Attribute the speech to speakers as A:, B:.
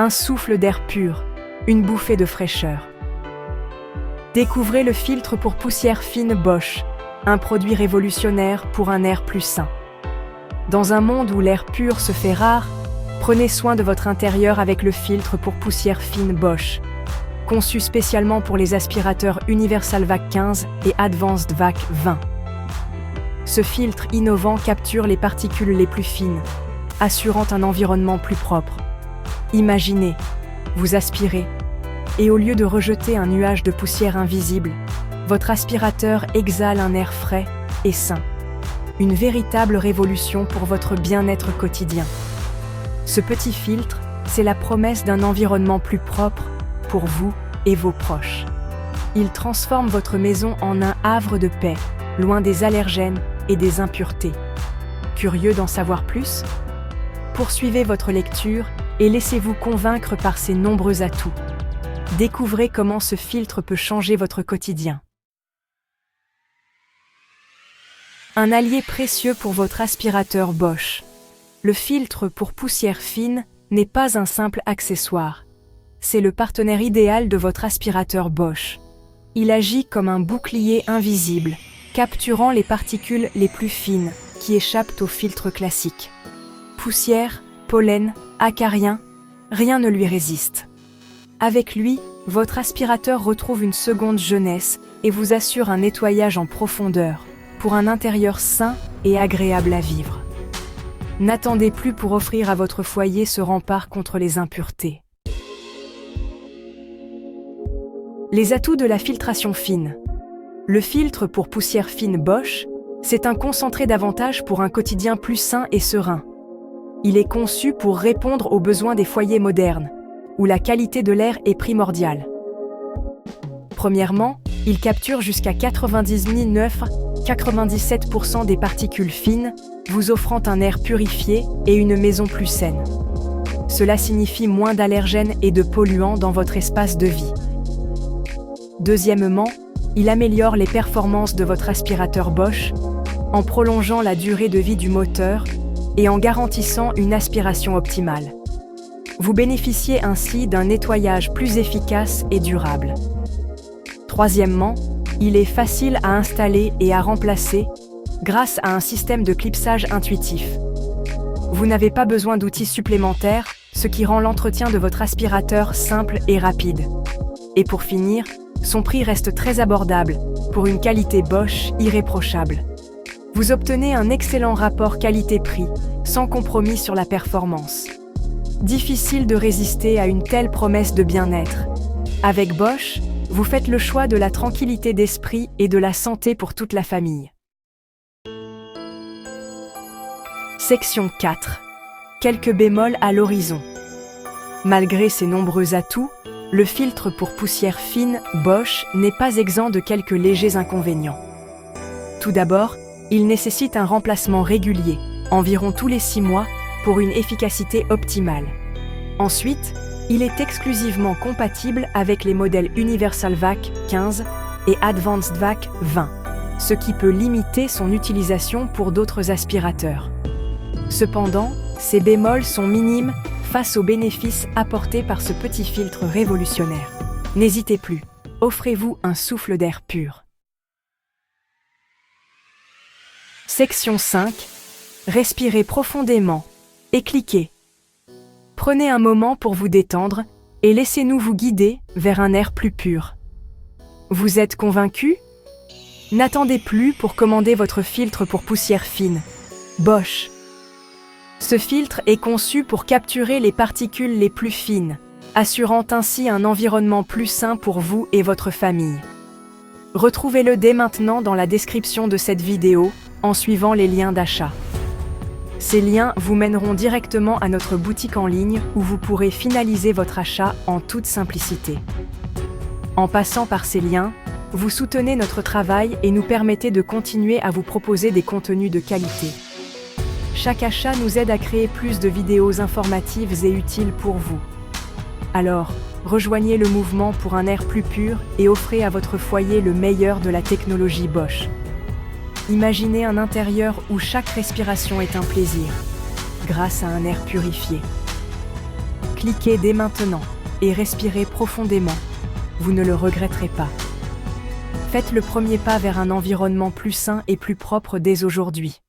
A: un souffle d'air pur, une bouffée de fraîcheur. Découvrez le filtre pour poussière fine Bosch, un produit révolutionnaire pour un air plus sain. Dans un monde où l'air pur se fait rare, prenez soin de votre intérieur avec le filtre pour poussière fine Bosch, conçu spécialement pour les aspirateurs Universal Vac 15 et Advanced Vac 20. Ce filtre innovant capture les particules les plus fines, assurant un environnement plus propre. Imaginez, vous aspirez, et au lieu de rejeter un nuage de poussière invisible, votre aspirateur exhale un air frais et sain. Une véritable révolution pour votre bien-être quotidien. Ce petit filtre, c'est la promesse d'un environnement plus propre pour vous et vos proches. Il transforme votre maison en un havre de paix, loin des allergènes et des impuretés. Curieux d'en savoir plus? Poursuivez votre lecture et laissez-vous convaincre par ses nombreux atouts. Découvrez comment ce filtre peut changer votre quotidien. Un allié précieux pour votre aspirateur Bosch. Le filtre pour poussière fine n'est pas un simple accessoire. C'est le partenaire idéal de votre aspirateur Bosch. Il agit comme un bouclier invisible, capturant les particules les plus fines qui échappent au filtre classique. Poussière, pollen, acariens, rien ne lui résiste. Avec lui, votre aspirateur retrouve une seconde jeunesse et vous assure un nettoyage en profondeur pour un intérieur sain et agréable à vivre. N'attendez plus pour offrir à votre foyer ce rempart contre les impuretés. Les atouts de la filtration fine. Le filtre pour poussière fine Bosch, c'est un concentré d'avantages pour un quotidien plus sain et serein. Il est conçu pour répondre aux besoins des foyers modernes, où la qualité de l'air est primordiale. Premièrement, il capture jusqu'à 97% des particules fines, vous offrant un air purifié et une maison plus saine. Cela signifie moins d'allergènes et de polluants dans votre espace de vie. Deuxièmement, il améliore les performances de votre aspirateur Bosch en prolongeant la durée de vie du moteur et en garantissant une aspiration optimale. Vous bénéficiez ainsi d'un nettoyage plus efficace et durable. Troisièmement, il est facile à installer et à remplacer grâce à un système de clipsage intuitif. Vous n'avez pas besoin d'outils supplémentaires, ce qui rend l'entretien de votre aspirateur simple et rapide. Et pour finir, son prix reste très abordable, pour une qualité Bosch irréprochable. Vous obtenez un excellent rapport qualité-prix, sans compromis sur la performance. Difficile de résister à une telle promesse de bien-être. Avec Bosch, vous faites le choix de la tranquillité d'esprit et de la santé pour toute la famille. Section 4. Quelques bémols à l'horizon. Malgré ses nombreux atouts, le filtre pour poussière fine Bosch n'est pas exempt de quelques légers inconvénients. Tout d'abord, il nécessite un remplacement régulier, environ tous les 6 mois, pour une efficacité optimale. Ensuite, il est exclusivement compatible avec les modèles Universal Vac 15 et Advanced Vac 20, ce qui peut limiter son utilisation pour d'autres aspirateurs. Cependant, ces bémols sont minimes face aux bénéfices apportés par ce petit filtre révolutionnaire. N'hésitez plus, offrez-vous un souffle d'air pur. Section 5. Respirez profondément et cliquez. Prenez un moment pour vous détendre et laissez-nous vous guider vers un air plus pur. Vous êtes convaincu? N'attendez plus pour commander votre filtre pour poussière fine. Bosch. Ce filtre est conçu pour capturer les particules les plus fines, assurant ainsi un environnement plus sain pour vous et votre famille. Retrouvez-le dès maintenant dans la description de cette vidéo en suivant les liens d'achat. Ces liens vous mèneront directement à notre boutique en ligne où vous pourrez finaliser votre achat en toute simplicité. En passant par ces liens, vous soutenez notre travail et nous permettez de continuer à vous proposer des contenus de qualité. Chaque achat nous aide à créer plus de vidéos informatives et utiles pour vous. Alors, rejoignez le mouvement pour un air plus pur et offrez à votre foyer le meilleur de la technologie Bosch. Imaginez un intérieur où chaque respiration est un plaisir, grâce à un air purifié. Cliquez dès maintenant et respirez profondément. Vous ne le regretterez pas. Faites le premier pas vers un environnement plus sain et plus propre dès aujourd'hui.